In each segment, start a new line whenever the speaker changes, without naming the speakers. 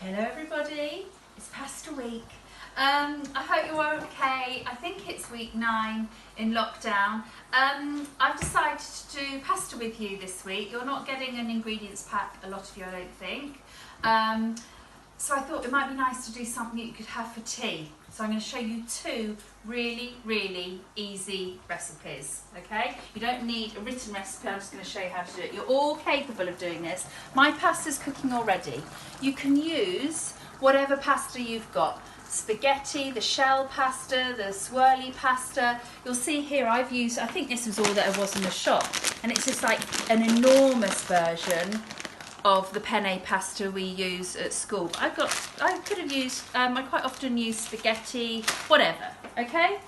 Hello everybody, it's pasta week. I hope you're okay. I think it's week 9 in lockdown. I've decided to do pasta with you this week. You're not getting an ingredients pack, a lot of you I don't think. So I thought it might be nice to do something that you could have for tea. So I'm going to show you 2 really easy recipes, okay? You don't need a written recipe, I'm just going to show you how to do it. You're all capable of doing this. My pasta's cooking already. You can use whatever pasta you've got. Spaghetti, the shell pasta, the swirly pasta. You'll see here I've used, I think this was all that was in the shop, and it's just like an enormous version of the penne pasta we use at school. I could have used, I quite often use spaghetti, whatever, okay?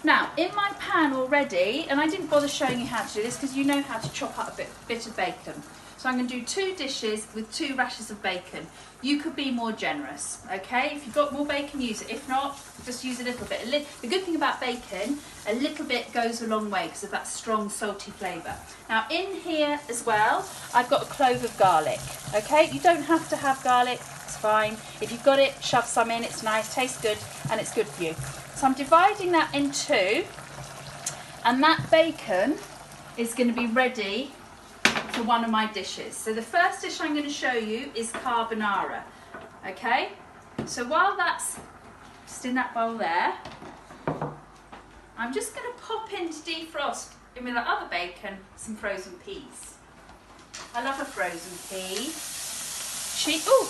Now, in my pan already, and I didn't bother showing you how to do this because you know how to chop up a bit of bacon. So I'm going to do 2 dishes with 2 rashers of bacon. You could be more generous, okay? If you've got more bacon, use it. If not, just use a little bit. The good thing about bacon, a little bit goes a long way because of that strong salty flavour. Now in here as well, I've got a clove of garlic, okay? You don't have to have garlic, it's fine. If you've got it, shove some in, it's nice, tastes good, and it's good for you. So I'm dividing that in 2, and that bacon is going to be ready for one of my dishes. So the first dish I'm going to show you is carbonara, okay? So while that's just in that bowl there, I'm just going to pop in to defrost in with that other bacon some frozen peas. I love a frozen pea. Ooh,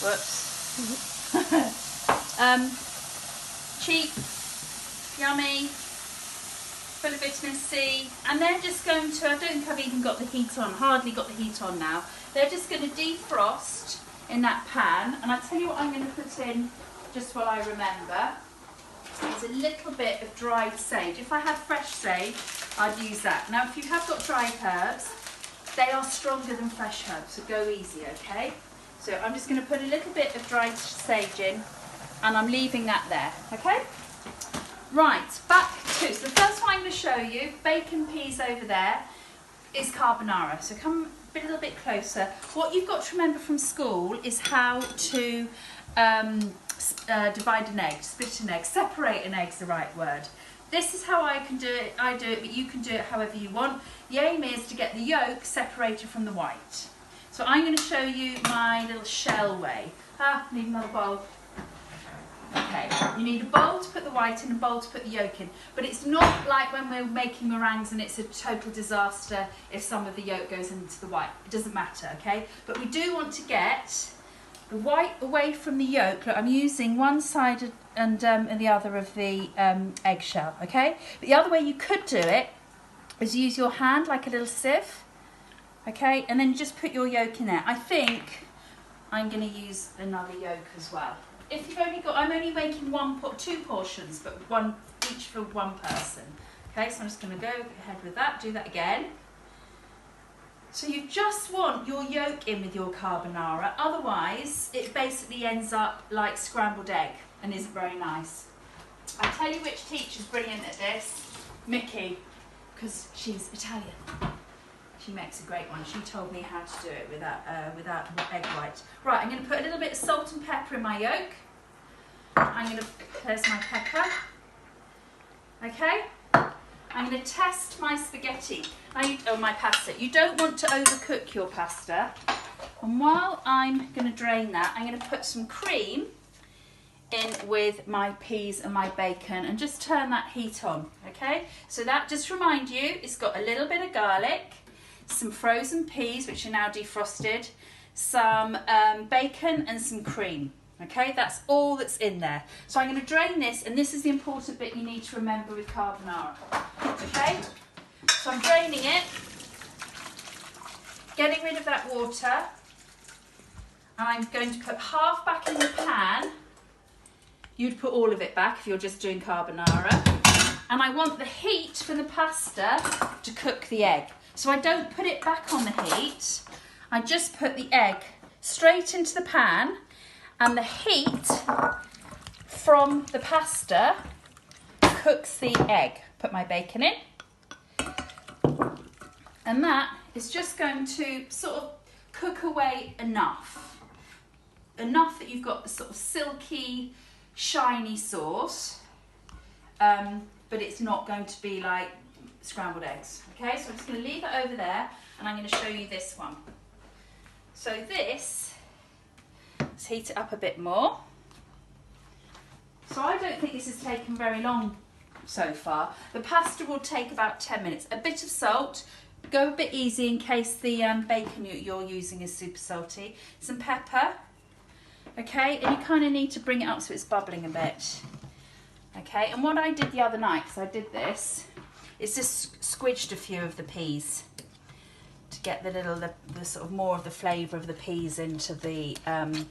whoops. Cheap, yummy, full of vitamin C, and they're just going to, I don't think I've even got the heat on, hardly got the heat on now. They're just going to defrost in that pan, and I tell you what I'm going to put in, just while I remember, is a little bit of dried sage. If I had fresh sage, I'd use that. Now if you have got dried herbs, they are stronger than fresh herbs, so go easy, okay? So I'm just going to put a little bit of dried sage in, and I'm leaving that there, okay? Right, back to, so the first one I'm going to show you, bacon peas over there, is carbonara. So come a little bit closer. What you've got to remember from school is how to divide an egg, split an egg, separate an egg is the right word. This is how I can do it, but you can do it however you want. The aim is to get the yolk separated from the white. So I'm going to show you my little shell way. Need another bowl. Okay, you need a bowl to put the white in, a bowl to put the yolk in. But it's not like when we're making meringues and it's a total disaster if some of the yolk goes into the white. It doesn't matter, okay? But we do want to get the white away from the yolk. Look, I'm using one side and the other of the eggshell, okay? But the other way you could do it is use your hand like a little sieve, okay? And then just put your yolk in there. I think I'm going to use another yolk as well. If you've only got, I'm only making 2 portions, but one each for one person. Okay, so I'm just going to go ahead with that, do that again. So you just want your yolk in with your carbonara, otherwise it basically ends up like scrambled egg and isn't very nice. I tell you which teacher's brilliant at this, Mickey, because she's Italian. She makes a great one. She told me how to do it without egg white. Right, I'm going to put a little bit of salt and pepper in my yolk. There's my pepper. Okay. I'm going to test my spaghetti, my pasta. You don't want to overcook your pasta. And while I'm going to drain that, I'm going to put some cream in with my peas and my bacon and just turn that heat on. Okay. So that, just remind you, it's got a little bit of garlic, some frozen peas which are now defrosted, some bacon and some cream. Okay, that's all that's in there. So I'm going to drain this, and this is the important bit you need to remember with carbonara. Okay, so I'm draining it, getting rid of that water, and I'm going to put half back in the pan. You'd put all of it back if you're just doing carbonara. And I want the heat for the pasta to cook the egg. So I don't put it back on the heat, I just put the egg straight into the pan, and the heat from the pasta cooks the egg. Put my bacon in, and that is just going to sort of cook away enough. enough that you've got the sort of silky, shiny sauce, but it's not going to be like scrambled eggs. Okay, so I'm just going to leave it over there, and I'm going to show you this one. So this, let's heat it up a bit more. So I don't think this has taken very long so far. The pasta will take about 10 minutes. A bit of salt, go a bit easy in case the bacon you're using is super salty. Some pepper, okay, and you kind of need to bring it up so it's bubbling a bit. Okay, and what I did the other night, because I did this, is just squidged a few of the peas to get the sort of more of the flavour of the peas into the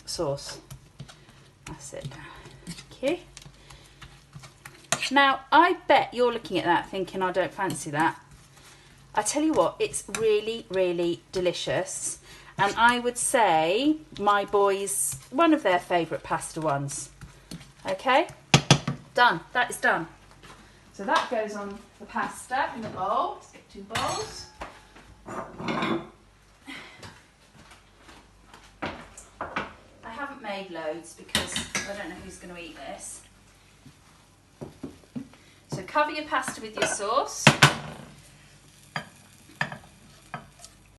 sauce. That's it. Thank you. Now, I bet you're looking at that thinking, I don't fancy that. I tell you what, it's really, really delicious. And I would say my boys, one of their favourite pasta ones. Okay, done. That is done. So that goes on the pasta in the bowl. Let's get 2 bowls. I haven't made loads because I don't know who's going to eat this. So cover your pasta with your sauce.